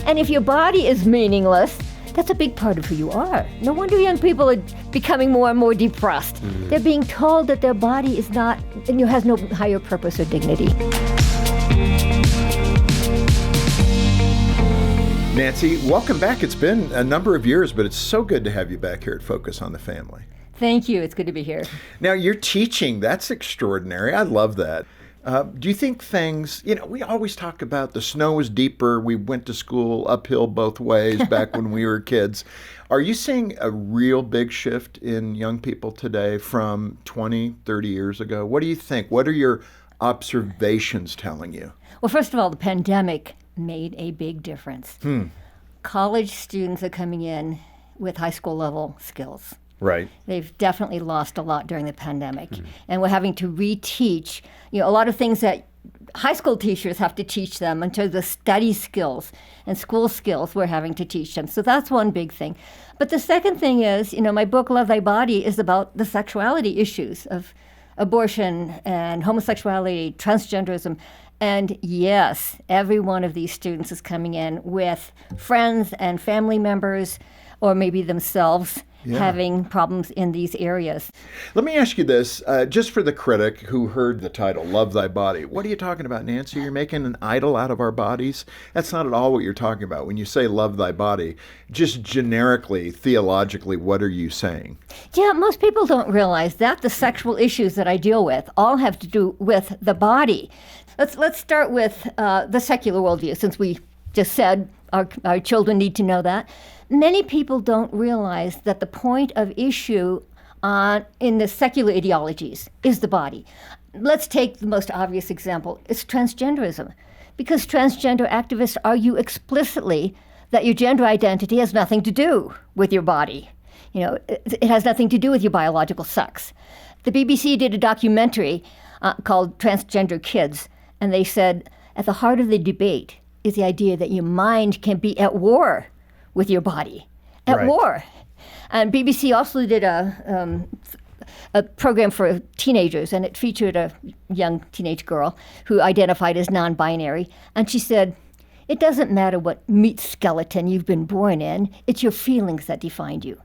And if your body is meaningless, that's a big part of who you are. No wonder young people are becoming more and more depressed. They're being told that their body is not, has no higher purpose or dignity. Nancy, welcome back. It's been a number of years, but it's so good to have you back here at Focus on the Family. Thank you. It's good to be here. Now, you're teaching. That's extraordinary. I love that. Do you think things, we always talk about the snow was deeper. We went to school uphill both ways back when we were kids. Are you seeing a real big shift in young people today from 20, 30 years ago? What do you think? What are your observations telling you? Well, first of all, the pandemic made a big difference. College students are coming in with high school level skills. Right. They've definitely lost a lot during the pandemic. And we're having to reteach, a lot of things that high school teachers have to teach them in terms of study skills and school skills we're having to teach them. So that's one big thing. But the second thing is, my book, Love Thy Body, is about the sexuality issues of abortion and homosexuality, transgenderism. And yes, every one of these students is coming in with friends and family members, or maybe themselves, having problems in these areas. Let me ask you this, just for the critic who heard the title, Love Thy Body. What are you talking about, Nancy? You're making an idol out of our bodies? That's not at all what you're talking about. When you say love thy body, just generically, theologically, what are you saying? Yeah, most people don't realize that the sexual issues that I deal with all have to do with the body. Let's start with the secular worldview, since we just said our children need to know that. Many people don't realize that the point of issue in the secular ideologies is the body. Let's take the most obvious example. It's transgenderism. Because transgender activists argue explicitly that your gender identity has nothing to do with your body. It has nothing to do with your biological sex. The BBC did a documentary called Transgender Kids, and they said, at the heart of the debate is the idea that your mind can be at war with your body, at war. And BBC also did a program for teenagers, and it featured a young teenage girl who identified as non-binary. And she said, it doesn't matter what meat skeleton you've been born in, it's your feelings that define you.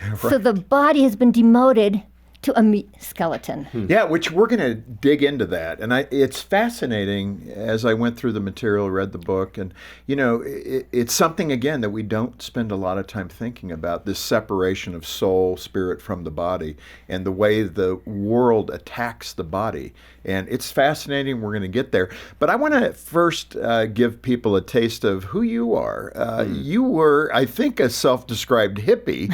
Right. So the body has been demoted to a meat skeleton. Yeah, which we're going to dig into that. And it's fascinating as I went through the material, read the book, and, it's something, again, that we don't spend a lot of time thinking about, this separation of soul, spirit from the body, and the way the world attacks the body. And it's fascinating. We're going to get there. But I want to first give people a taste of who you are. You were, I think, a self-described hippie.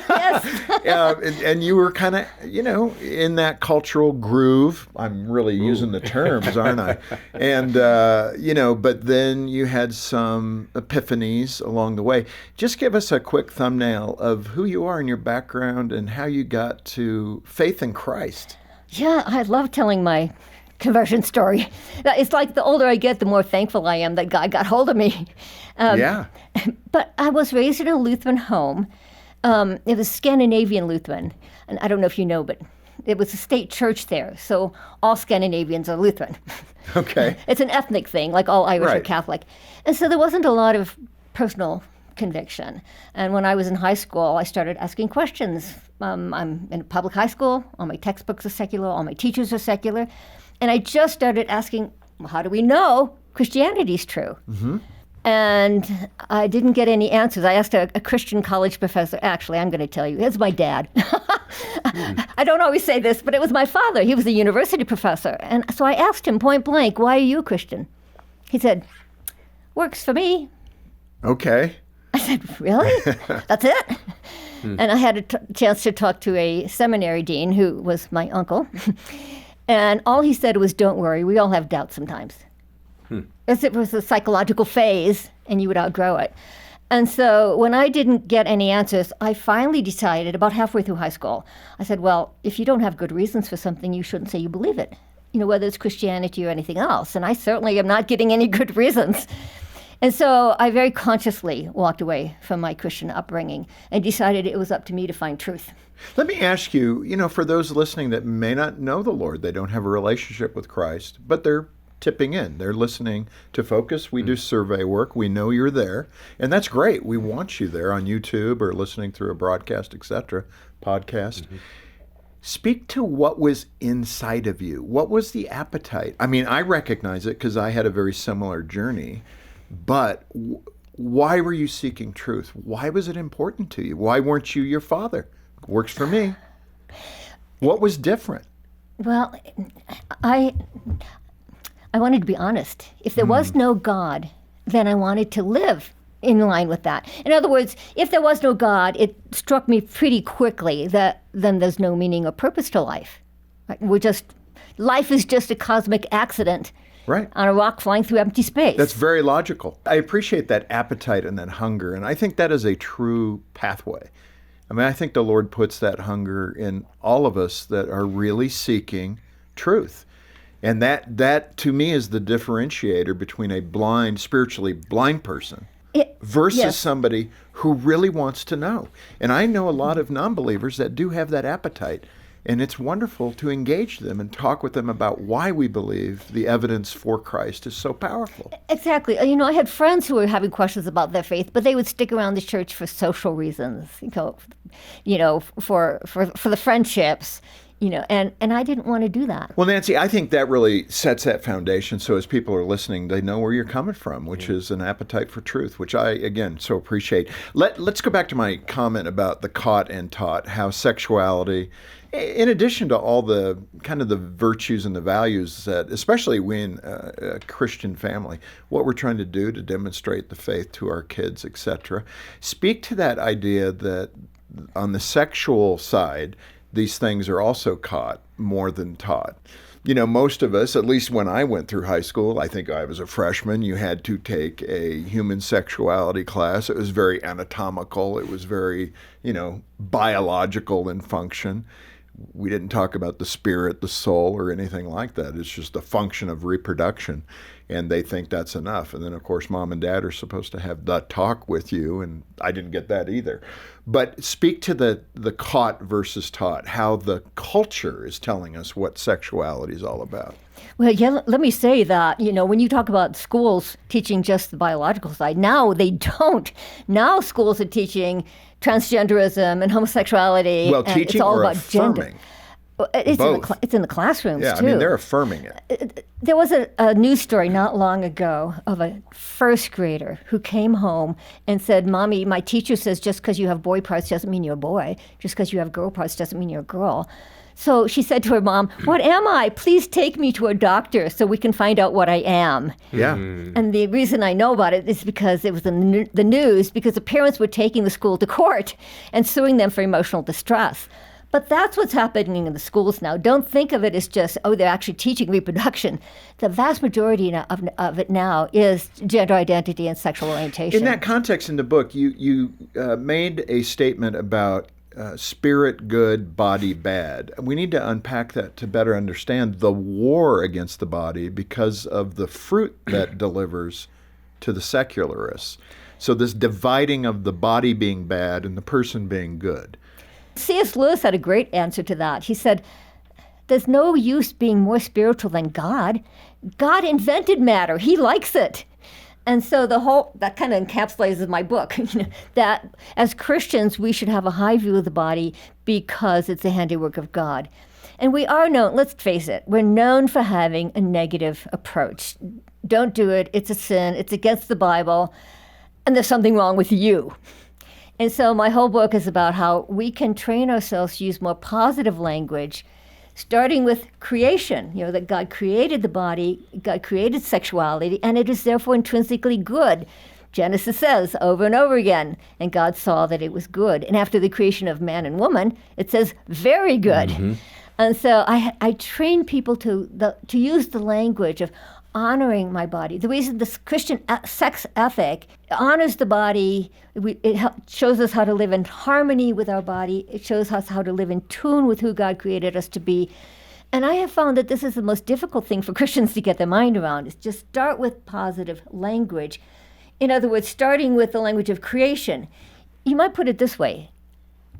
Yes. And you were kind of, in that cultural groove. I'm really using the terms, aren't I? And, but then you had some epiphanies along the way. Just give us a quick thumbnail of who you are and your background and how you got to faith in Christ. Yeah, I love telling my conversion story. It's like the older I get, the more thankful I am that God got hold of me. But I was raised in a Lutheran home. It was Scandinavian Lutheran. And I don't know if you know, but it was a state church there. So all Scandinavians are Lutheran. Okay. It's an ethnic thing, like all Irish are Catholic. And so there wasn't a lot of personal conviction. And when I was in high school, I started asking questions. I'm in a public high school. All my textbooks are secular. All my teachers are secular. And I just started asking, well, how do we know Christianity is true? Mm-hmm. And I didn't get any answers. I asked a Christian college professor. Actually, I'm going to tell you, it's my dad. I don't always say this, but it was my father. He was a university professor. And so I asked him point blank, why are you a Christian? He said, works for me. Okay. I said, really? That's it? And I had a chance to talk to a seminary dean who was my uncle. And all he said was, don't worry, we all have doubts sometimes. As it was a psychological phase, and you would outgrow it. And so when I didn't get any answers, I finally decided about halfway through high school, I said, well, if you don't have good reasons for something, you shouldn't say you believe it, whether it's Christianity or anything else. And I certainly am not getting any good reasons. And so I very consciously walked away from my Christian upbringing and decided it was up to me to find truth. Let me ask you, for those listening that may not know the Lord, they don't have a relationship with Christ, but they're tipping in. They're listening to Focus. We do survey work. We know you're there, and that's great. We want you there on YouTube or listening through a broadcast, etc., podcast. Speak to what was inside of you. What was the appetite? I mean, I recognize it because I had a very similar journey, but why were you seeking truth? Why was it important to you? Why weren't you your father? Works for me. What was different? Well, I wanted to be honest. If there was no God, then I wanted to live in line with that. In other words, if there was no God, it struck me pretty quickly that then there's no meaning or purpose to life. Right? Life is just a cosmic accident Right. on a rock flying through empty space. That's very logical. I appreciate that appetite and that hunger, and I think that is a true pathway. I mean, I think the Lord puts that hunger in all of us that are really seeking truth. And that to me is the differentiator between a spiritually blind person versus yes. somebody who really wants to know. And I know a lot of non-believers that do have that appetite. And it's wonderful to engage them and talk with them about why we believe the evidence for Christ is so powerful. Exactly. I had friends who were having questions about their faith, but they would stick around the church for social reasons, for the friendships, and I didn't want to do that. Well, Nancy, I think that really sets that foundation. So as people are listening, they know where you're coming from, which is an appetite for truth, which I, again, so appreciate. Let's go back to my comment about the caught and taught, how sexuality, in addition to all the kind of the virtues and the values that, especially we in a Christian family, what we're trying to do to demonstrate the faith to our kids, etc. Speak to that idea that on the sexual side, these things are also caught more than taught. Most of us, at least when I went through high school, I think I was a freshman, you had to take a human sexuality class. It was very anatomical. It was very, biological in function. We didn't talk about the spirit, the soul, or anything like that. It's just the function of reproduction, and they think that's enough. And then, of course, mom and dad are supposed to have the talk with you, and I didn't get that either. But speak to the caught versus taught, how the culture is telling us what sexuality is all about. Well, yeah, let me say that, when you talk about schools teaching just the biological side, now they don't. Now schools are teaching transgenderism and homosexuality. Well, and teaching it's all or about affirming? Both. It's in the classrooms, Yeah, too. I mean, they're affirming it. There was a news story not long ago of a first grader who came home and said, "Mommy, my teacher says just because you have boy parts doesn't mean you're a boy. Just because you have girl parts doesn't mean you're a girl." So she said to her mom, "What am I? Please take me to a doctor so we can find out what I am." Yeah. And the reason I know about it is because it was in the news, because the parents were taking the school to court and suing them for emotional distress. But that's what's happening in the schools now. Don't think of it as just, they're actually teaching reproduction. The vast majority of it now is gender identity and sexual orientation. In that context in the book, you made a statement about spirit good, body bad. We need to unpack that to better understand the war against the body because of the fruit that delivers to the secularists. So this dividing of the body being bad and the person being good. C.S. Lewis had a great answer to that. He said, "There's no use being more spiritual than God. God invented matter. He likes it." And so that kind of encapsulates my book, that as Christians, we should have a high view of the body because it's a handiwork of God. And we are known, let's face it, we're known for having a negative approach. Don't do it. It's a sin. It's against the Bible. And there's something wrong with you. And so my whole book is about how we can train ourselves to use more positive language, starting with creation, that God created the body, God created sexuality, and it is therefore intrinsically good. Genesis says over and over again, and God saw that it was good. And after the creation of man and woman, it says very good. Mm-hmm. And so I train people to use the language of honoring my body. The reason this Christian sex ethic honors the body, it shows us how to live in harmony with our body. It shows us how to live in tune with who God created us to be. And I have found that this is the most difficult thing for Christians to get their mind around, is just start with positive language. In other words, starting with the language of creation. You might put it this way.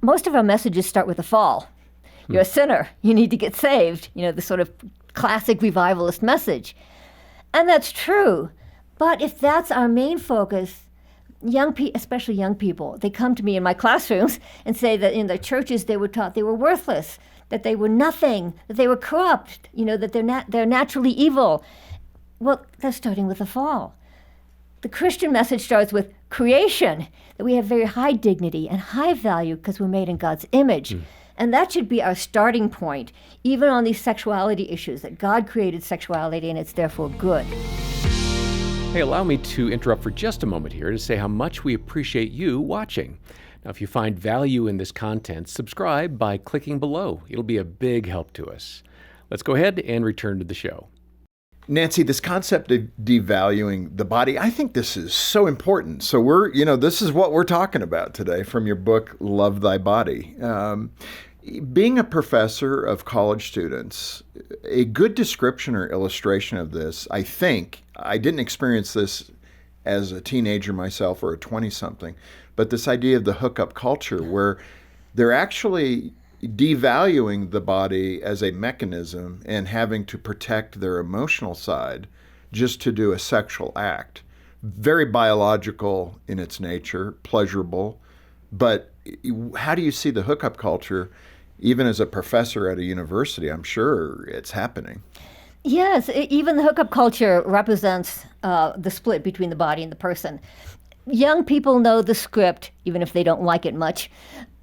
Most of our messages start with the fall. You're a sinner. You need to get saved. The sort of classic revivalist message. And that's true. But if that's our main focus, especially young people, they come to me in my classrooms and say that in their churches they were taught they were worthless, that they were nothing, that they were corrupt, that they're naturally evil. Well, that's starting with the fall. The Christian message starts with creation, that we have very high dignity and high value because we're made in God's image. And that should be our starting point, even on these sexuality issues, that God created sexuality and it's therefore good. Hey, allow me to interrupt for just a moment here to say how much we appreciate you watching. Now, if you find value in this content, subscribe by clicking below. It'll be a big help to us. Let's go ahead and return to the show. Nancy, this concept of devaluing the body, I think this is so important. So this is what we're talking about today from your book, Love Thy Body. Being a professor of college students, a good description or illustration of this, I think, I didn't experience this as a teenager myself or a 20-something, but this idea of the hookup culture where they're actually devaluing the body as a mechanism and having to protect their emotional side just to do a sexual act. Very biological in its nature, pleasurable, but how do you see the hookup culture? Even as a professor at a university, I'm sure it's happening. Yes, even the hookup culture represents the split between the body and the person. Young people know the script, even if they don't like it much.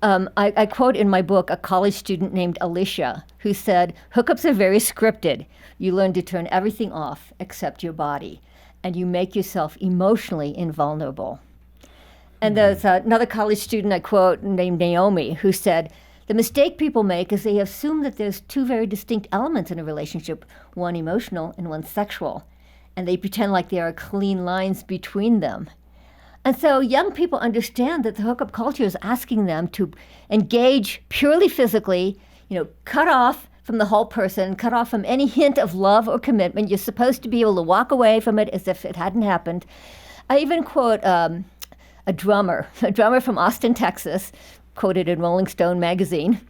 I quote in my book a college student named Alicia who said, "Hookups are very scripted. You learn to turn everything off except your body, and you make yourself emotionally invulnerable." And there's another college student I quote named Naomi who said, "The mistake people make is they assume that there's two very distinct elements in a relationship, one emotional and one sexual, and they pretend like there are clean lines between them." And so young people understand that the hookup culture is asking them to engage purely physically, cut off from the whole person, cut off from any hint of love or commitment. You're supposed to be able to walk away from it as if it hadn't happened. I even quote a drummer from Austin, Texas, quoted in Rolling Stone magazine,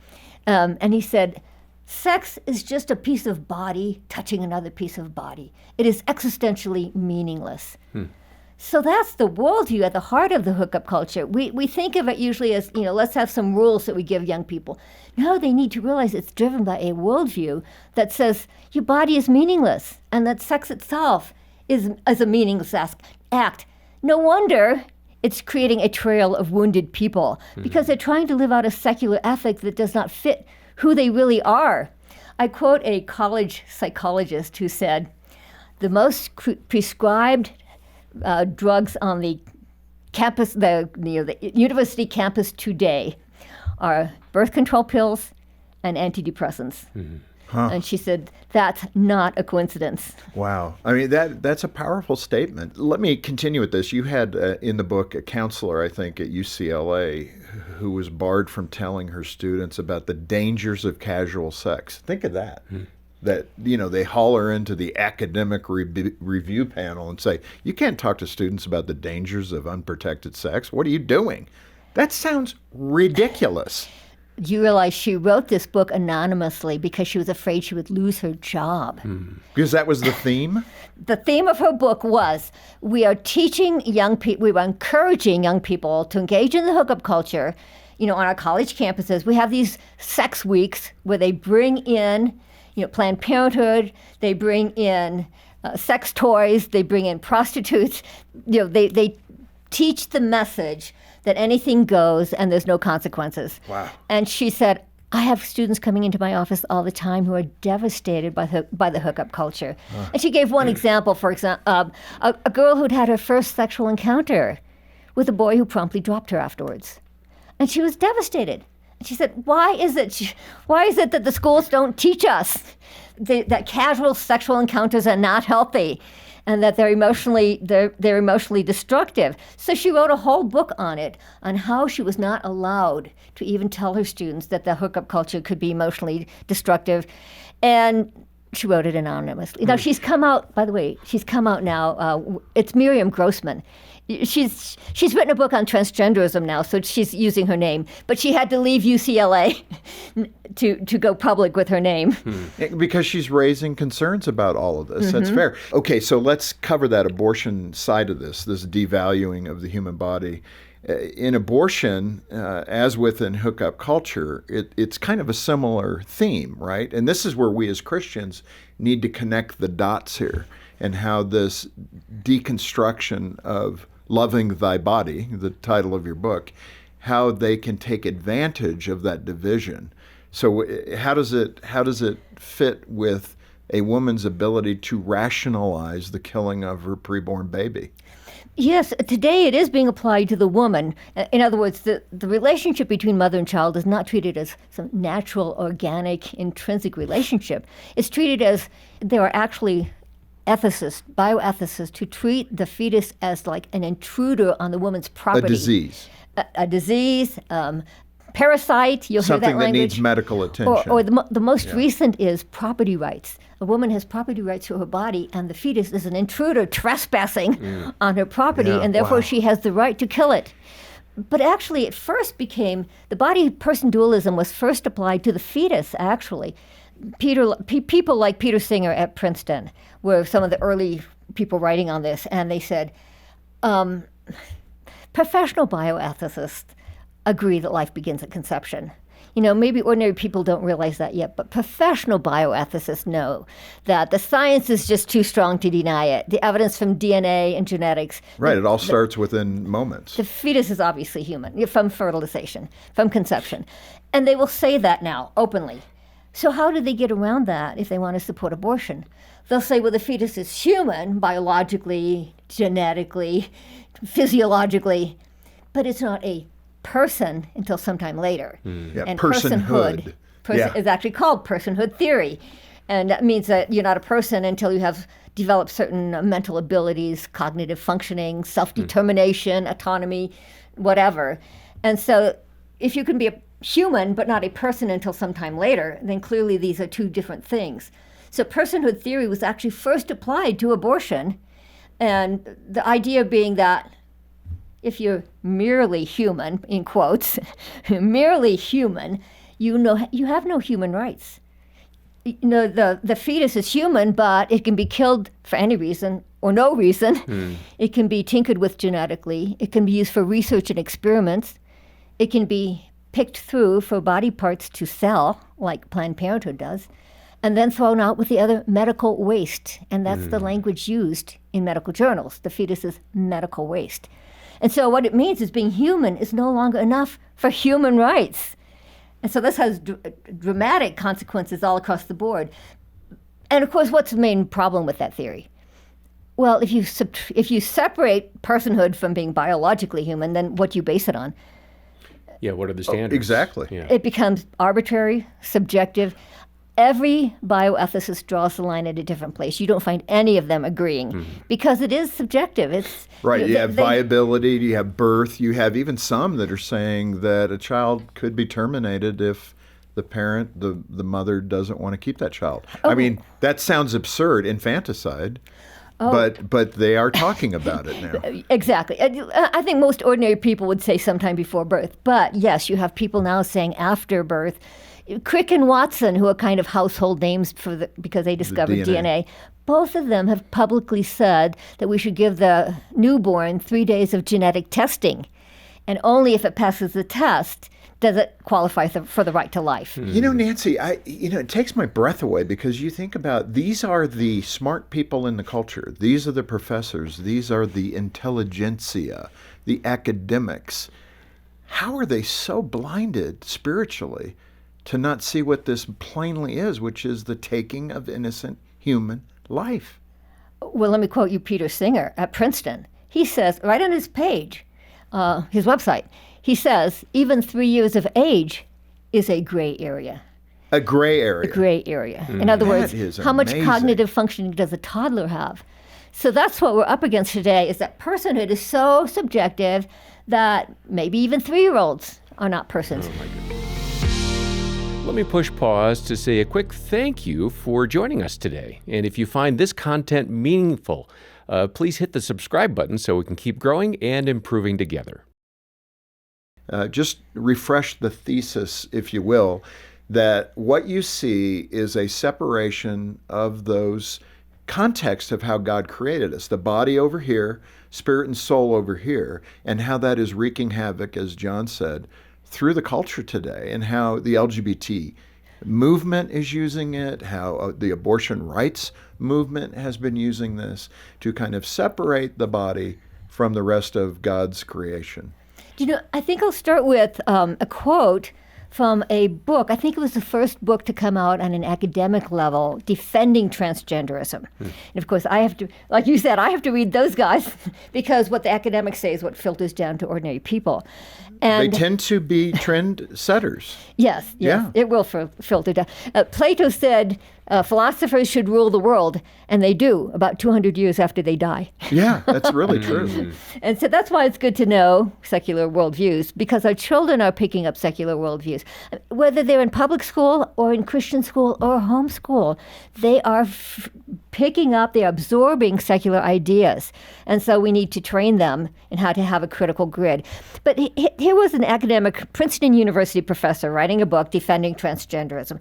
and he said, "Sex is just a piece of body touching another piece of body. It is existentially meaningless." So that's the worldview at the heart of the hookup culture. We think of it usually as, let's have some rules that we give young people. No, they need to realize it's driven by a worldview that says your body is meaningless and that sex itself is a meaningless act. No wonder it's creating a trail of wounded people because they're trying to live out a secular ethic that does not fit who they really are. I quote a college psychologist who said, "The most prescribed drugs on the campus, the university campus today are birth control pills and antidepressants." And she said, that's not a coincidence. Wow. I mean, that's a powerful statement. Let me continue with this. You had in the book a counselor, I think, at UCLA who was barred from telling her students about the dangers of casual sex. Think of that. That, they haul her into the academic review panel and say, "You can't talk to students about the dangers of unprotected sex. What are you doing?" That sounds ridiculous. You realize she wrote this book anonymously because she was afraid she would lose her job. Because that was the theme? The theme of her book was, we are teaching young people, we are encouraging young people to engage in the hookup culture. On our college campuses, we have these sex weeks where they bring in Planned Parenthood, they bring in sex toys, they bring in prostitutes. They teach the message that anything goes and there's no consequences. Wow. And she said, I have students coming into my office all the time who are devastated by the hookup culture. And she gave one example, for example, a girl who'd had her first sexual encounter with a boy who promptly dropped her afterwards. And she was devastated. She said, why is it that the schools don't teach us that casual sexual encounters are not healthy and that they're emotionally destructive? So she wrote a whole book on it, on how she was not allowed to even tell her students that the hookup culture could be emotionally destructive. And She wrote it anonymously. Now she's come out. By the way, she's come out now. It's Miriam Grossman. She's written a book on transgenderism now, so she's using her name. But she had to leave UCLA to go public with her name. Because she's raising concerns about all of this. That's fair. Okay, so let's cover that abortion side of this devaluing of the human body. In abortion, as within hookup culture, it's kind of a similar theme, right? And this is where we as Christians need to connect the dots here, and how this deconstruction of loving thy body, the title of your book, how they can take advantage of that division. So how does it fit with a woman's ability to rationalize the killing of her preborn baby? Yes, today it is being applied to the woman. In other words, the relationship between mother and child is not treated as some natural, organic, intrinsic relationship. It's treated as there are actually bioethicists, who treat the fetus as like an intruder on the woman's property. A disease. A disease, parasite, you'll hear that Something that language. needs medical attention. Or the most recent is property rights. A woman has property rights to her body, and the fetus is an intruder trespassing on her property, Yeah, and therefore wow. she has the right to kill it. But actually, it first became, the body-person dualism was first applied to the fetus, actually. People like Peter Singer at Princeton were some of the early people writing on this, and they said, professional bioethicists agree that life begins at conception. You know, maybe ordinary people don't realize that yet, but professional bioethicists know that the science is just too strong to deny it. The evidence from DNA and genetics. Right, it all starts within moments. The fetus is obviously human, from fertilization, from conception. And they will say that now, openly. So how do they get around that if they want to support abortion? They'll say, well, the fetus is human, biologically, genetically, physiologically, but it's not a person until sometime later. Yeah, And personhood. Yeah. is actually called personhood theory. And that means that you're not a person until you have developed certain mental abilities, cognitive functioning, self-determination, autonomy, whatever. And so if you can be a human but not a person until sometime later, then clearly these are two different things. So personhood theory was actually first applied to abortion, and the idea being that if you're merely human, in quotes, merely human, you have no human rights. You know, the fetus is human, but it can be killed for any reason or no reason. It can be tinkered with genetically. It can be used for research and experiments. It can be picked through for body parts to sell, like Planned Parenthood does, and then thrown out with the other medical waste. And that's the language used in medical journals. The fetus is medical waste. And so what it means is being human is no longer enough for human rights. And so this has dramatic consequences all across the board. And of course, what's the main problem with that theory? Well, if you separate personhood from being biologically human, then what do you base it on? Yeah, what are the standards? exactly. Yeah. It becomes arbitrary, subjective. Every bioethicist draws the line at a different place. You don't find any of them agreeing because it is subjective. It's Right, you have viability, you have birth, you have even some that are saying that a child could be terminated if the parent, the mother, doesn't want to keep that child. I mean, that sounds absurd, infanticide, but they are talking about it now. Exactly. I think most ordinary people would say sometime before birth. But yes, you have people now saying after birth. Crick and Watson, who are kind of household names because they discovered DNA, both of them have publicly said that we should give the newborn 3 days of genetic testing. And only if it passes the test does it qualify for the right to life. You know, Nancy, it takes my breath away because you think about these are the smart people in the culture. These are the professors. These are the intelligentsia, the academics. How are they so blinded spiritually to not see what this plainly is, which is the taking of innocent human life? Well, let me quote you Peter Singer at Princeton. He says, right on his page, his website, he says, even 3 years of age is a gray area. A gray area. A gray area. In other That words, is how much amazing. cognitive functioning does a toddler have? So that's what we're up against today, is that personhood is so subjective that maybe even 3-year-olds are not persons. Let me push pause to say a quick thank you for joining us today. And if you find this content meaningful, please hit the subscribe button so we can keep growing and improving together. Just refresh the thesis, if you will, that what you see is a separation of those contexts of how God created us. The body over here, spirit and soul over here, and how that is wreaking havoc, as John said, through the culture today, and how the LGBT movement is using it, how the abortion rights movement has been using this to kind of separate the body from the rest of God's creation. I think I'll start with a quote from a book. I think it was the first book to come out on an academic level defending transgenderism. And of course, I have to, like you said, I have to read those guys because what the academics say is what filters down to ordinary people. And they tend to be trend setters. Yes, Yeah. it will filter down. Plato said philosophers should rule the world, and they do about 200 years after they die. Yeah, that's really true. And so that's why it's good to know secular worldviews, because our children are picking up secular worldviews. Whether they're in public school or in Christian school or homeschool, they are picking up, they're absorbing secular ideas. And so we need to train them in how to have a critical grid. But here was an academic Princeton University professor writing a book defending transgenderism.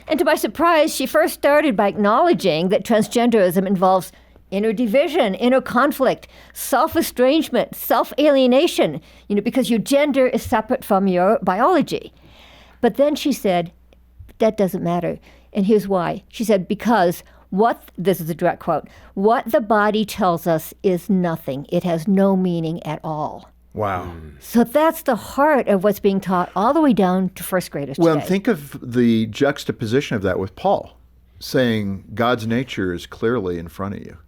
And to my surprise, she first started by acknowledging that transgenderism involves inner division, inner conflict, self-estrangement, self-alienation, because your gender is separate from your biology. But then she said, that doesn't matter. And here's why. She said, because this is a direct quote, what the body tells us is nothing. It has no meaning at all. Wow. So that's the heart of what's being taught all the way down to first graders today. Well, think of the juxtaposition of that with Paul, saying God's nature is clearly in front of you.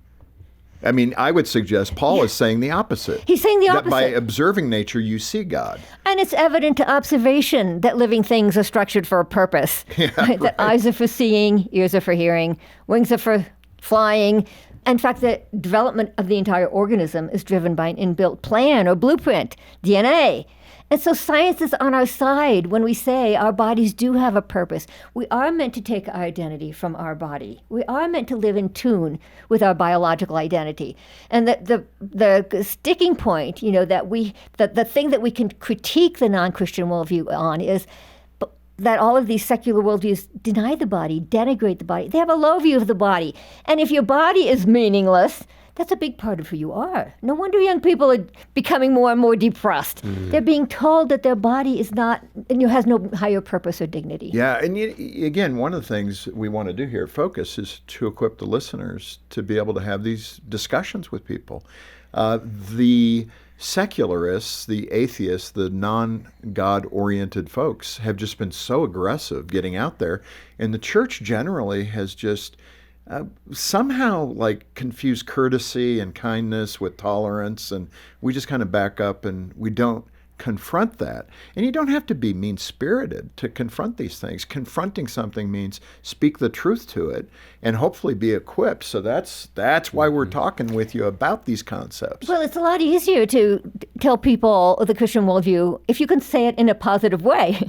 I mean, I would suggest Paul is saying the opposite. He's saying the That opposite. by observing nature, you see God. And it's evident to observation that living things are structured for a purpose. That eyes are for seeing, ears are for hearing, wings are for flying. In fact, the development of the entire organism is driven by an inbuilt plan or blueprint, DNA. And so science is on our side when we say our bodies do have a purpose. We are meant to take our identity from our body. We are meant to live in tune with our biological identity. And the sticking point, the thing that we can critique the non-Christian worldview on is that all of these secular worldviews deny the body, denigrate the body. They have a low view of the body. And if your body is meaningless, that's a big part of who you are. No wonder young people are becoming more and more depressed. They're being told that their body is not, has no higher purpose or dignity. Yeah, and again, one of the things we want to do here at Focus is to equip the listeners to be able to have these discussions with people. The secularists, the atheists, the non-God-oriented folks have just been so aggressive getting out there, and the church generally has just somehow confused courtesy and kindness with tolerance, and we just kind of back up and we don't confront that. And you don't have to be mean-spirited to confront these things. Confronting something means speak the truth to it and hopefully be equipped. So that's why we're talking with you about these concepts. Well, it's a lot easier to tell people the Christian worldview if you can say it in a positive way.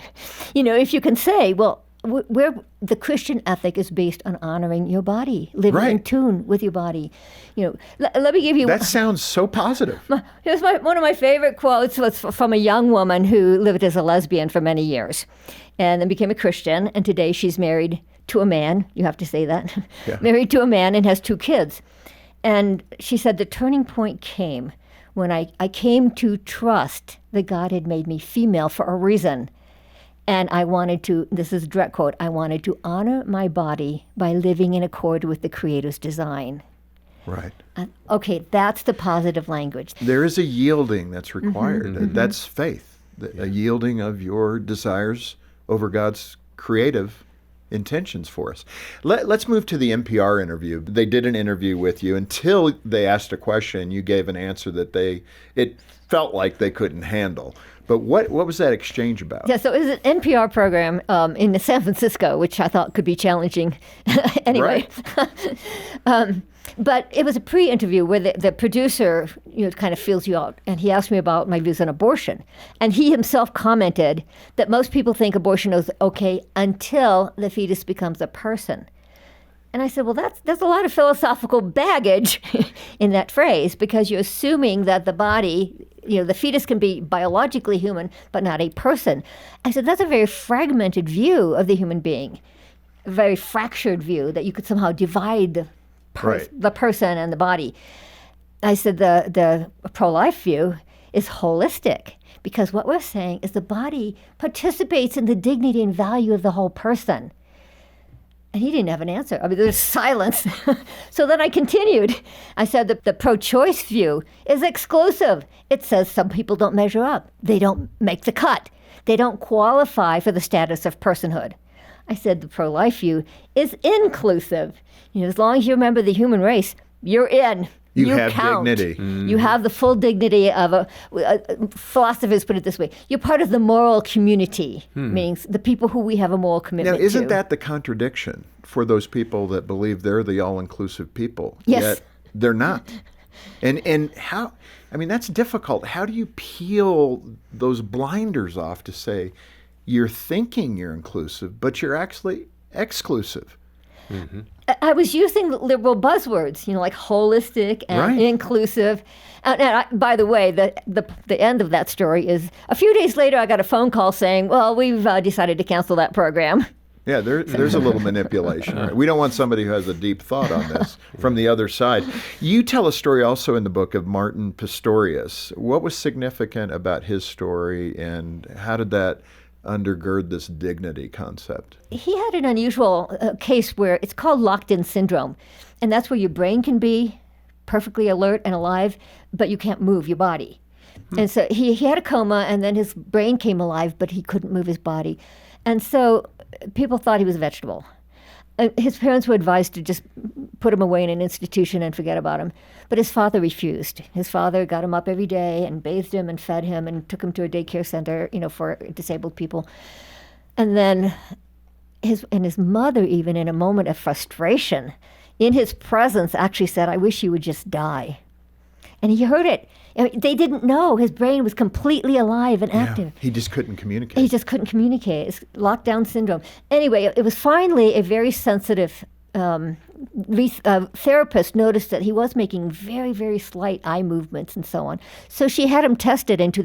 If you can say, well, the Christian ethic is based on honoring your body, living in tune with your body. Let me give you. That sounds so positive. Here's one of my favorite quotes was from a young woman who lived as a lesbian for many years, and then became a Christian. And today she's married to a man. You have to say that. Yeah. Married to a man and has 2 kids. And she said the turning point came when I came to trust that God had made me female for a reason. And I wanted to, this is a direct quote, I wanted to honor my body by living in accord with the Creator's design. Right. Okay, that's the positive language. There is a yielding that's required. That's faith, a yielding of your desires over God's creative intentions for us. Let's move to the NPR interview. They did an interview with you until they asked a question. You gave an answer that it felt like they couldn't handle. But what was that exchange about? Yeah, so it was an NPR program in San Francisco, which I thought could be challenging anyway. Right. But it was a pre-interview where the producer, kind of feels you out, and he asked me about my views on abortion. And he himself commented that most people think abortion is okay until the fetus becomes a person. And I said, well, there's a lot of philosophical baggage in that phrase, because you're assuming that the body, the fetus can be biologically human, but not a person. I said, that's a very fragmented view of the human being, a very fractured view that you could somehow divide the person and the body. I said, the pro-life view is holistic, because what we're saying is the body participates in the dignity and value of the whole person. And he didn't have an answer. I mean, there's silence. So then I continued. I said that the pro-choice view is exclusive. It says some people don't measure up. They don't make the cut. They don't qualify for the status of personhood. I said the pro-life view is inclusive. As long as you remember the human race, you're in. You have count. dignity. You have the full dignity of philosophers put it this way. You're part of the moral community, meaning the people who we have a moral commitment to. Now, isn't that the contradiction for those people that believe they're the all-inclusive people? Yes. Yet they're not. And how, that's difficult. How do you peel those blinders off to say you're thinking you're inclusive, but you're actually exclusive? Mm-hmm. I was using liberal buzzwords, like holistic and inclusive. And by the way, the end of that story is a few days later, I got a phone call saying, well, we've decided to cancel that program. Yeah, there's a little manipulation. Right? We don't want somebody who has a deep thought on this from the other side. You tell a story also in the book of Martin Pistorius. What was significant about his story, and how did that undergird this dignity concept? He had an unusual case where it's called locked-in syndrome, and that's where your brain can be perfectly alert and alive, but you can't move your body. And so he had a coma, and then his brain came alive, but he couldn't move his body. And so people thought he was a vegetable. His parents were advised to just put him away in an institution and forget about him. But his father refused. His father got him up every day and bathed him and fed him and took him to a daycare center, for disabled people. And then his mother, even in a moment of frustration, in his presence, actually said, I wish you would just die. And he heard it. They didn't know. His brain was completely alive and active. He just couldn't communicate. He just couldn't communicate. It's lockdown syndrome. Anyway, it was finally a very sensitive therapist noticed that he was making very, very slight eye movements and so on. So she had him tested, and to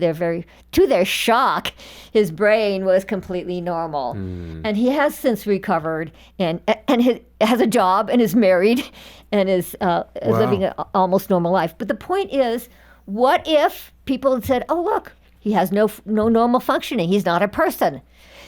their shock, his brain was completely normal. And he has since recovered and has a job and is married and is living an almost normal life. But the point is, what if people had said, oh, look, he has no normal functioning. He's not a person.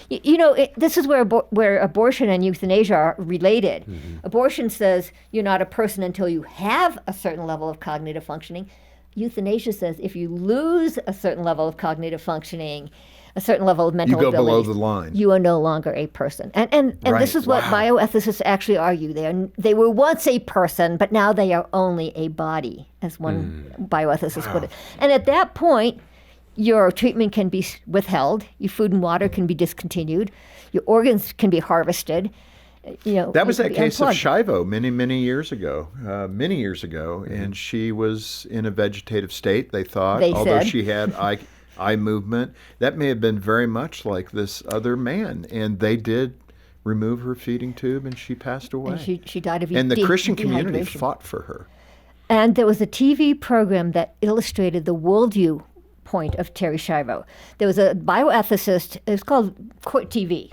This is where abortion and euthanasia are related. Mm-hmm. Abortion says you're not a person until you have a certain level of cognitive functioning. Euthanasia says if you lose a certain level of cognitive functioning, a certain level of mental ability, below the line. You are no longer a person. And this is what bioethicists actually argue. They were once a person, but now they are only a body, as one bioethicist put it. And at that point, your treatment can be withheld. Your food and water can be discontinued. Your organs can be harvested. That was that case of Shivo many years ago. And she was in a vegetative state, they thought, although she had eye movement. That may have been very much like this other man. And they did remove her feeding tube, and she passed away. And she died of And the Christian community fought for her. And there was a TV program that illustrated the worldview point of Terri Schiavo. There was a bioethicist, it was called Court TV,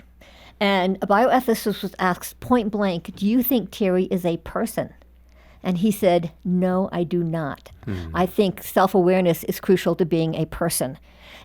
and a bioethicist was asked point blank, do you think Terri is a person? And he said, no, I do not. I think self-awareness is crucial to being a person.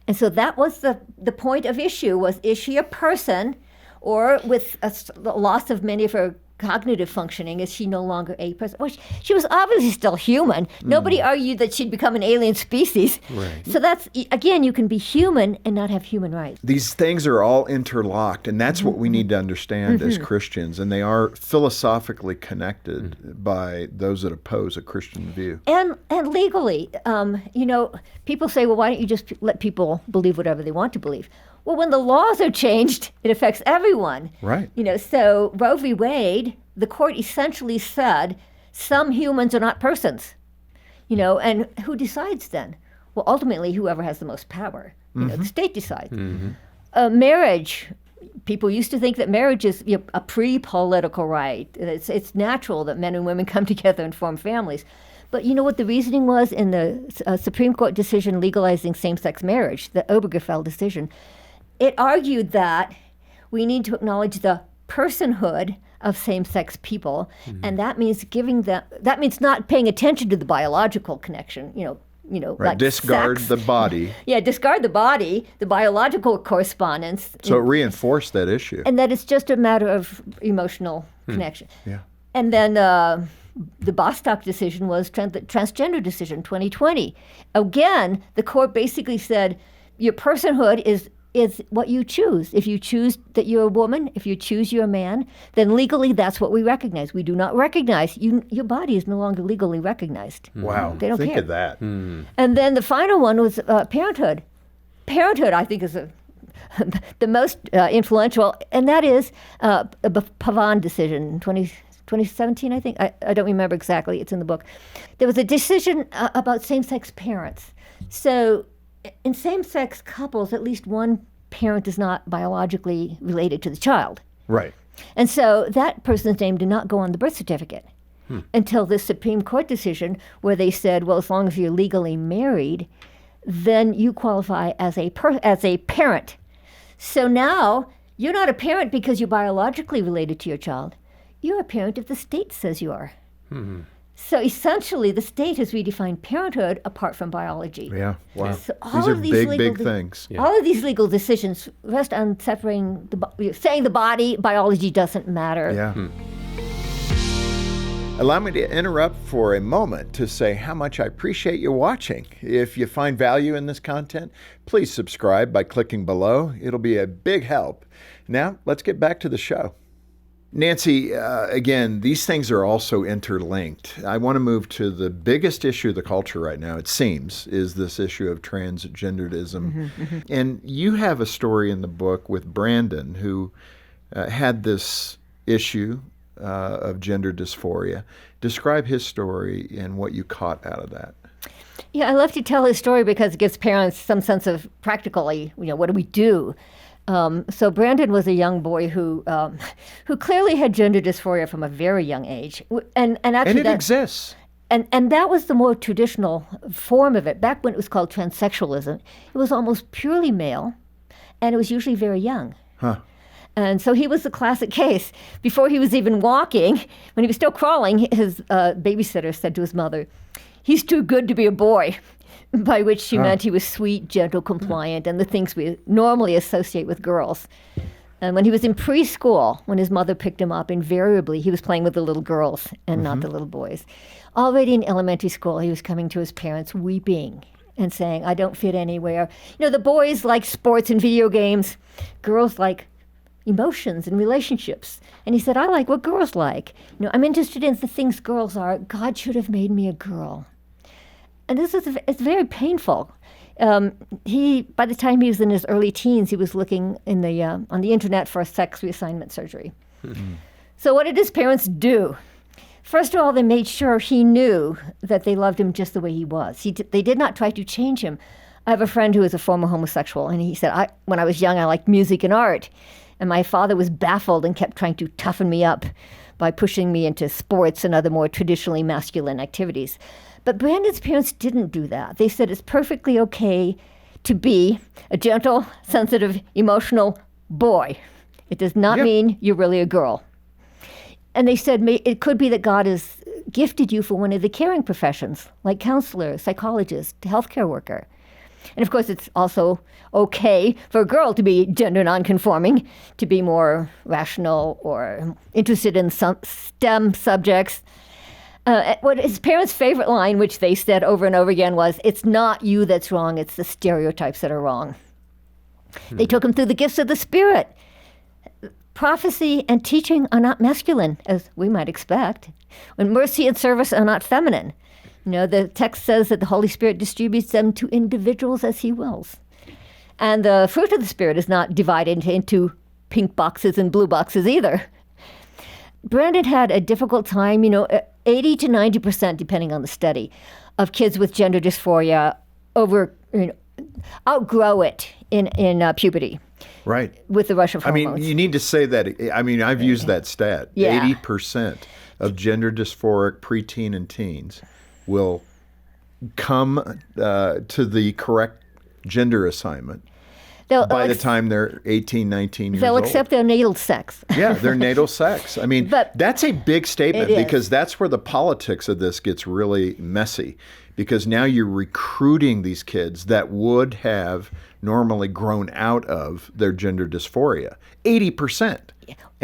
And so that was the point of issue, was, is she a person, or with the loss of many of her cognitive functioning, is she no longer a person? Well, she was obviously still human. Nobody argued that she'd become an alien species. Right. So that's, again, you can be human and not have human rights. These things are all interlocked, and that's what we need to understand as Christians, and they are philosophically connected by those that oppose a Christian view. And legally, people say, well, why don't you just let people believe whatever they want to believe? Well, when the laws are changed, it affects everyone. Right. So Roe v. Wade, the court essentially said some humans are not persons, and who decides then? Well, ultimately, whoever has the most power. The state decides. Marriage, people used to think that marriage is a pre-political right. It's natural that men and women come together and form families. But you know what the reasoning was in the Supreme Court decision legalizing same-sex marriage, the Obergefell decision? It argued that we need to acknowledge the personhood of same-sex people, and that means that means not paying attention to the biological connection, Right. like Discard sex. the body. Yeah, discard the body, the biological correspondence. So it reinforced that issue. And that it's just a matter of emotional connection. Yeah. And then the Bostock decision was the transgender decision, 2020. Again, the court basically said your personhood is what you choose. If you choose that you're a woman, if you choose you're a man, then legally that's what we recognize. We do not recognize your body is no longer legally recognized. Wow. They don't Think care. of that. And then the final one was parenthood. Parenthood, I think, is the most influential, and that is the Pavan decision, 2017, I think. I don't remember exactly. It's in the book. There was a decision about same-sex parents. So in same-sex couples, at least one parent is not biologically related to the child. Right. And so that person's name did not go on the birth certificate until this Supreme Court decision where they said, well, as long as you're legally married, then you qualify as a parent. So now you're not a parent because you're biologically related to your child. You're a parent if the state says you are. So essentially, the state has redefined parenthood apart from biology. Yeah. Wow. So These are big things. All of these legal decisions rest on separating saying the body, biology doesn't matter. Yeah. Allow me to interrupt for a moment to say how much I appreciate you watching. If you find value in this content, please subscribe by clicking below. It'll be a big help. Now, let's get back to the show. Nancy, again, these things are also interlinked. I want to move to the biggest issue of the culture right now, it seems, is this issue of transgenderism. And you have a story in the book with Brandon who had this issue of gender dysphoria. Describe his story and what you caught out of that. Yeah, I love to tell his story because it gives parents some sense of practically, what do we do? So Brandon was a young boy who clearly had gender dysphoria from a very young age, and actually it exists. And that was the more traditional form of it. Back when it was called transsexualism, it was almost purely male, and it was usually very young. And so he was the classic case. Before he was even walking, when he was still crawling, his babysitter said to his mother, "He's too good to be a boy." By which she meant he was sweet, gentle, compliant, and the things we normally associate with girls. And when he was in preschool, when his mother picked him up, invariably he was playing with the little girls and not the little boys. Already in elementary school, he was coming to his parents weeping and saying, "I don't fit anywhere." The boys like sports and video games. Girls like emotions and relationships. And he said, "I like what girls like. I'm interested in the things girls are. God should have made me a girl." And it's very painful. By the time he was in his early teens, he was looking on the internet for a sex reassignment surgery. So what did his parents do? First of all, they made sure he knew that they loved him just the way he was. They did not try to change him. I have a friend who is a former homosexual, and he said, when I was young, I liked music and art. And my father was baffled and kept trying to toughen me up by pushing me into sports and other more traditionally masculine activities. But Brandon's parents didn't do that. They said it's perfectly okay to be a gentle, sensitive, emotional boy. It does not mean you're really a girl. And they said it could be that God has gifted you for one of the caring professions, like counselor, psychologist, healthcare worker. And of course, it's also okay for a girl to be gender nonconforming, to be more rational or interested in some STEM subjects. What his parents' favorite line, which they said over and over again, was, "It's not you that's wrong, it's the stereotypes that are wrong." They took him through the gifts of the Spirit. Prophecy and teaching are not masculine, as we might expect, when mercy and service are not feminine. The text says that the Holy Spirit distributes them to individuals as he wills. And the fruit of the Spirit is not divided into pink boxes and blue boxes either. Brandon had a difficult time, 80 to 90%, depending on the study, of kids with gender dysphoria outgrow it in puberty Right. with the rush of I hormones. mean, you need to say that. I mean, I've used that stat. Yeah. 80% of gender dysphoric preteen and teens will come to the correct gender assignment by the time they're 18, 19 years they'll old. accept their natal sex. Yeah, their natal sex. I mean, But that's a big statement it is. because that's where the politics of this gets really messy. Because now you're recruiting these kids that would have normally grown out of their gender dysphoria. 80%.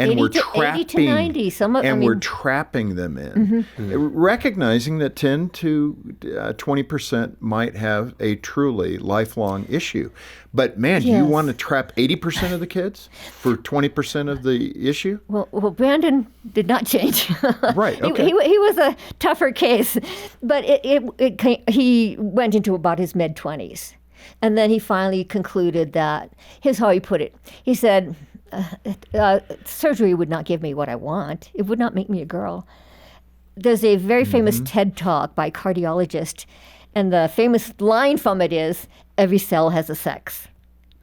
And 80 we're to- trapping 80 to 90. we're trapping them in, recognizing that 10 to 20% might have a truly lifelong issue. But man, do you Yes. want to trap 80% of the kids for 20% of the issue? Well, Brandon did not change. Right, okay. He was a tougher case, but he went into about his mid-20s. And then he finally concluded that, here's how he put it. He said, surgery would not give me what I want. It would not make me a girl. There's a very famous TED Talk by a cardiologist, and the famous line from it is, every cell has a sex.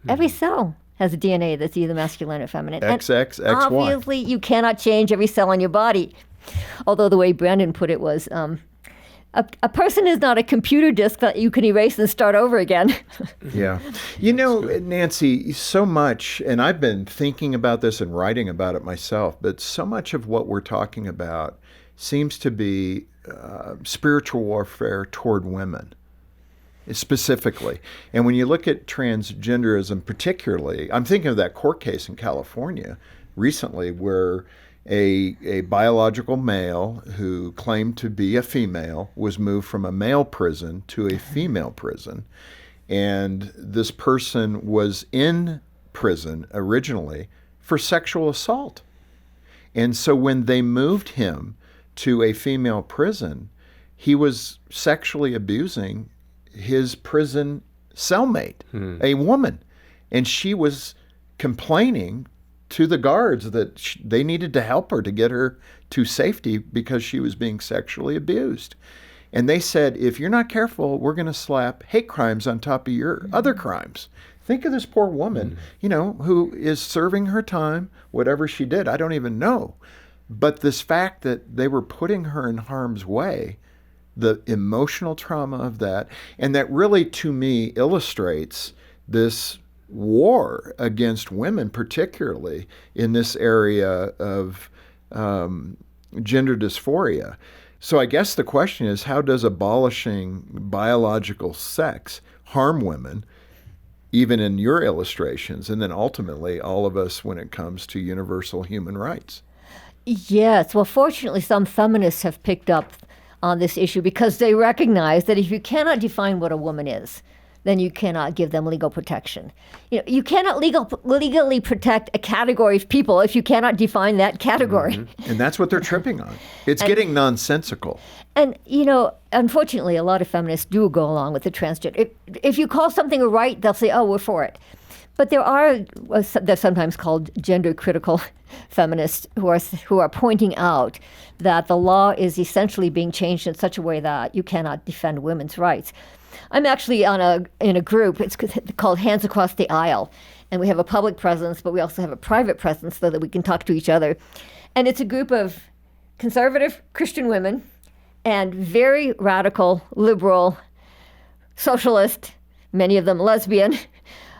Every cell has a DNA that's either masculine or feminine. And XXXY. obviously, you cannot change every cell in your body. Although the way Brandon put it was, a person is not a computer disk that you can erase and start over again. Yeah. You know, Nancy, so much, and I've been thinking about this and writing about it myself, but so much of what we're talking about seems to be spiritual warfare toward women, specifically. And when you look at transgenderism particularly, I'm thinking of that court case in California recently where a biological male who claimed to be a female was moved from a male prison to a female prison. And this person was in prison originally for sexual assault. And so when they moved him to a female prison, he was sexually abusing his prison cellmate, a woman. And she was complaining to the guards that they needed to help her to get her to safety because she was being sexually abused. And they said, if you're not careful, we're going to slap hate crimes on top of your other crimes. Think of this poor woman, who is serving her time, whatever she did, I don't even know. But this fact that they were putting her in harm's way, the emotional trauma of that, and that really, to me, illustrates this war against women, particularly in this area of gender dysphoria. So I guess the question is, how does abolishing biological sex harm women, even in your illustrations, and then ultimately all of us when it comes to universal human rights? Yes. Well, fortunately, some feminists have picked up on this issue because they recognize that if you cannot define what a woman is, then you cannot give them legal protection. You cannot legally protect a category of people if you cannot define that category. And that's what they're tripping on. It's getting nonsensical. And, unfortunately, a lot of feminists do go along with the transgender. If you call something a right, they'll say, oh, we're for it. But they're sometimes called gender critical feminists who are pointing out that the law is essentially being changed in such a way that you cannot defend women's rights. I'm actually in a group. It's called Hands Across the Aisle, and we have a public presence, but we also have a private presence so that we can talk to each other. And it's a group of conservative Christian women and very radical, liberal, socialist, many of them lesbian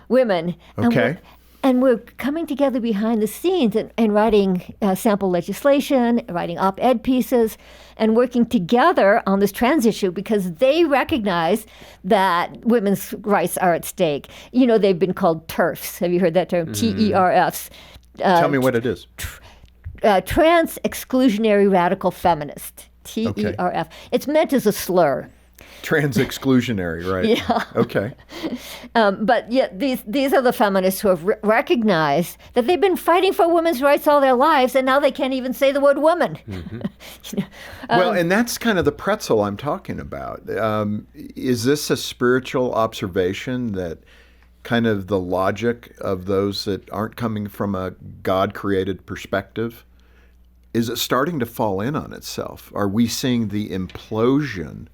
women. Okay. And we're coming together behind the scenes and writing sample legislation, writing op-ed pieces, and working together on this trans issue because they recognize that women's rights are at stake. They've been called TERFs. Have you heard that term? TERFs. Tell me what it is. Trans Exclusionary Radical Feminist. TERF. Okay. It's meant as a slur. Trans-exclusionary, right? Yeah. Okay. But yet these are the feminists who have recognized that they've been fighting for women's rights all their lives, and now they can't even say the word woman. Well, and that's kind of the pretzel I'm talking about. Is this a spiritual observation that kind of the logic of those that aren't coming from a God-created perspective is it starting to fall in on itself? Are we seeing the implosion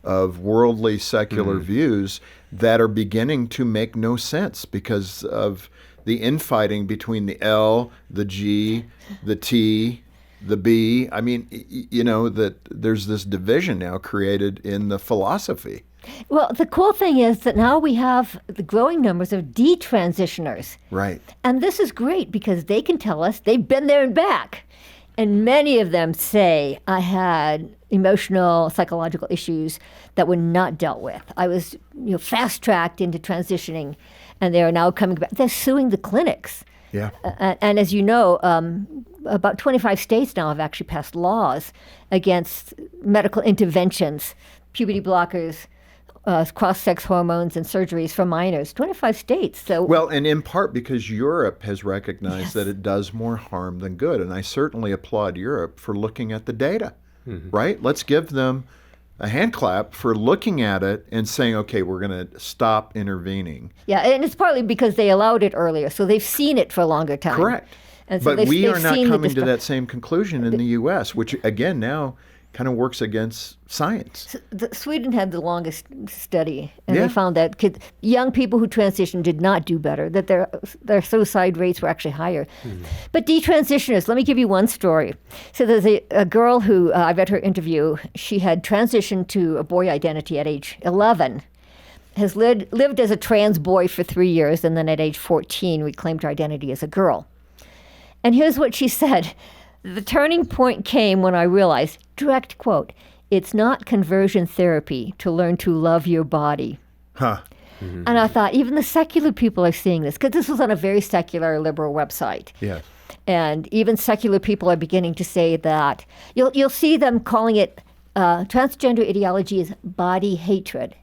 of worldly secular views that are beginning to make no sense because of the infighting between the L, the G, the T, the B? I mean, that there's this division now created in the philosophy. Well, the cool thing is that now we have the growing numbers of detransitioners. Right. And this is great because they can tell us they've been there and back. And many of them say, I had emotional, psychological issues that were not dealt with. I was fast-tracked into transitioning, and they are now coming back. They're suing the clinics. Yeah. And as you know, about 25 states now have actually passed laws against medical interventions, puberty blockers, cross-sex hormones and surgeries for minors. 25 states. So well, and in part because Europe has recognized that it does more harm than good. And I certainly applaud Europe for looking at the data, right? Let's give them a hand clap for looking at it and saying, okay, we're going to stop intervening. Yeah, and it's partly because they allowed it earlier, so they've seen it for a longer time. Correct. And so but we they've are not seen the coming to that same conclusion in the U.S., which, again, now kind of works against science. Sweden had the longest study, and Yeah. they found that young people who transitioned did not do better, that their suicide rates were actually higher. But detransitioners, let me give you one story. So there's a girl who, I read her interview, she had transitioned to a boy identity at age 11, has lived as a trans boy for 3 years, and then at age 14 reclaimed her identity as a girl. And here's what she said. The turning point came when I realized, direct quote, it's not conversion therapy to learn to love your body. Huh. And I thought, even the secular people are seeing this, because this was on a very secular liberal website. Yes. And even secular people are beginning to say that. You'll see them calling it transgender ideology is body hatred.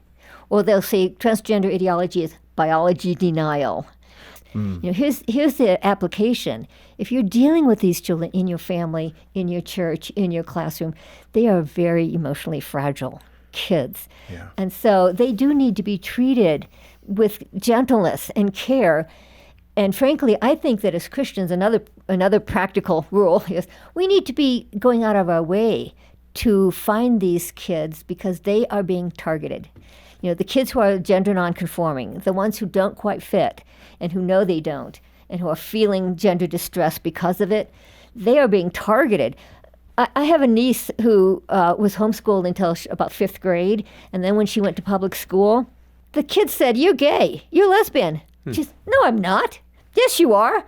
Or they'll say transgender ideology is biology denial. Here's the application. If you're dealing with these children in your family, in your church, in your classroom, they are very emotionally fragile kids. Yeah. And so they do need to be treated with gentleness and care. And frankly, I think that as Christians, another practical rule is we need to be going out of our way to find these kids because they are being targeted. The kids who are gender nonconforming, the ones who don't quite fit and who know they don't, and who are feeling gender distress because of it, they are being targeted. I have a niece who was homeschooled until about 5th grade, and then when she went to public school, the kids said, "You're gay, you're lesbian." She said, "No, I'm not." "Yes, you are."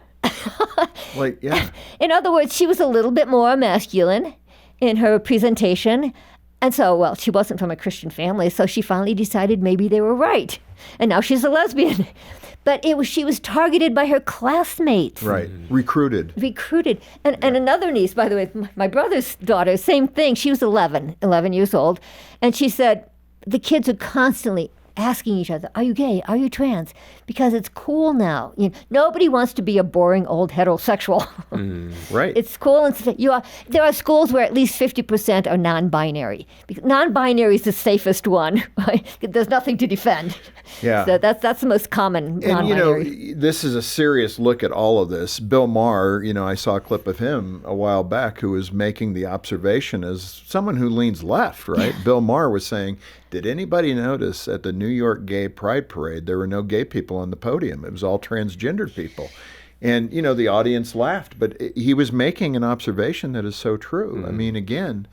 Yeah. In other words, she was a little bit more masculine in her presentation. And so, well, she wasn't from a Christian family, so she finally decided maybe they were right. And now she's a lesbian. But she was targeted by her classmates. Right. Recruited. And another niece, by the way, my brother's daughter, same thing. She was 11 years old. And she said, the kids are constantly asking each other, "Are you gay? Are you trans?" Because it's cool now. Nobody wants to be a boring old heterosexual. Right. It's cool. And there are schools where at least 50% are non-binary. Non-binary is the safest one. Right? There's nothing to defend. Yeah. So that's the most common non-binary. And, this is a serious look at all of this. Bill Maher, I saw a clip of him a while back who was making the observation as someone who leans left, right? Bill Maher was saying, did anybody notice at the New York Gay Pride Parade, there were no gay people on the podium? It was all transgendered people. And, the audience laughed, but he was making an observation that is so true. I mean, again,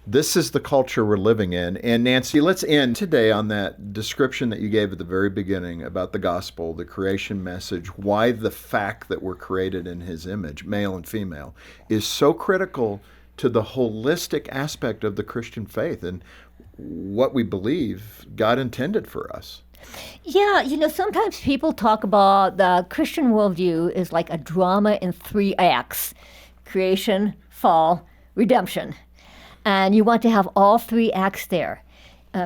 this is the culture we're living in. And Nancy, let's end today on that description that you gave at the very beginning about the gospel, the creation message, why the fact that we're created in his image, male and female, is so critical to the holistic aspect of the Christian faith and what we believe God intended for us. Yeah, sometimes people talk about the Christian worldview is like a drama in 3 acts: creation, fall, redemption. And you want to have all 3 acts there.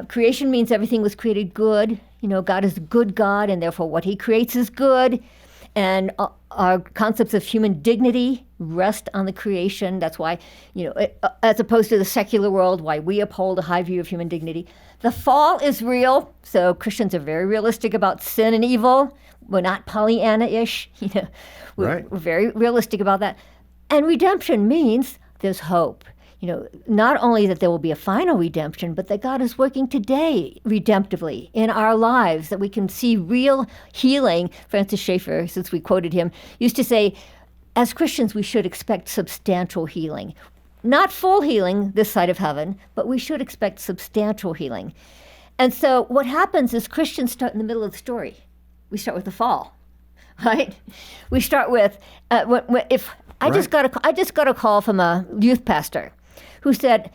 Creation means everything was created good. God is a good God, and therefore what he creates is good. And our concepts of human dignity rest on the creation. That's why, as opposed to the secular world, why we uphold a high view of human dignity. The fall is real, so Christians are very realistic about sin and evil. We're not Pollyanna-ish. We're very realistic about that. And redemption means there's hope. Not only that there will be a final redemption, but that God is working today redemptively in our lives, that we can see real healing. Francis Schaeffer, since we quoted him, used to say, as Christians, we should expect substantial healing. Not full healing this side of heaven, but we should expect substantial healing. And so what happens is Christians start in the middle of the story. We start with the fall, right? We start with, I just got a call from a youth pastor who said,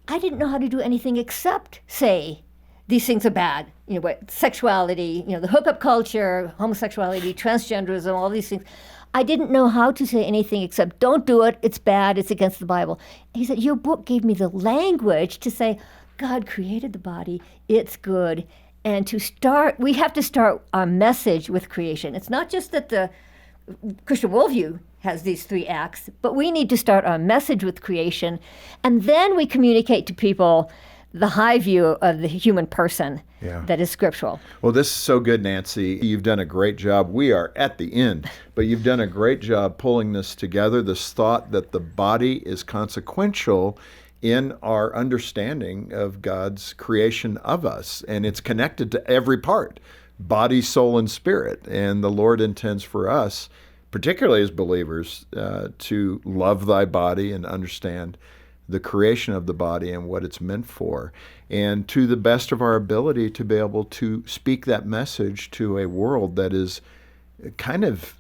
I didn't know how to do anything except say these things are bad. Sexuality, the hookup culture, homosexuality, transgenderism, all these things. I didn't know how to say anything except don't do it, it's bad, it's against the Bible. He said, your book gave me the language to say, God created the body, it's good. And we have to start our message with creation. It's not just that the Christian worldview has these 3 acts, but we need to start our message with creation, and then we communicate to people the high view of the human person that is scriptural. Well, this is so good, Nancy. You've done a great job. We are at the end, but you've done a great job pulling this together, this thought that the body is consequential in our understanding of God's creation of us, and it's connected to every part, body, soul, and spirit. And the Lord intends for us, particularly as believers, to love thy body and understand the creation of the body and what it's meant for, and to the best of our ability to be able to speak that message to a world that is kind of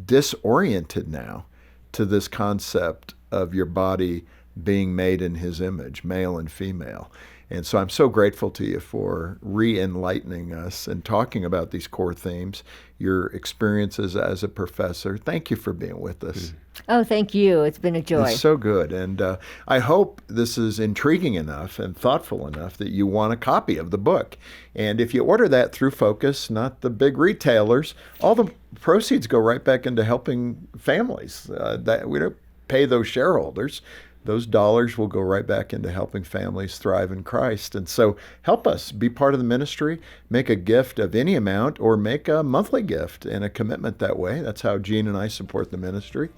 disoriented now to this concept of your body being made in his image, male and female. And so I'm so grateful to you for re-enlightening us and talking about these core themes, your experiences as a professor. Thank you for being with us. Oh, thank you. It's been a joy. It's so good. And I hope this is intriguing enough and thoughtful enough that you want a copy of the book. And if you order that through Focus, not the big retailers, all the proceeds go right back into helping families. That we don't pay those shareholders. Those dollars will go right back into helping families thrive in Christ. And so help us be part of the ministry, make a gift of any amount, or make a monthly gift and a commitment that way. That's how Gene and I support the ministry.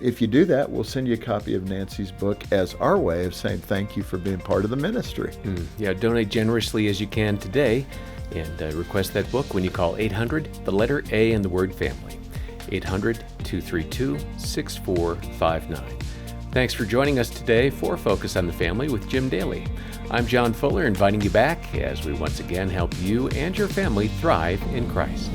If you do that, we'll send you a copy of Nancy's book as our way of saying thank you for being part of the ministry. Yeah, donate generously as you can today, and request that book when you call 800, the letter A and the word family, 800-232-6459. Thanks for joining us today for Focus on the Family with Jim Daly. I'm John Fuller, inviting you back as we once again help you and your family thrive in Christ.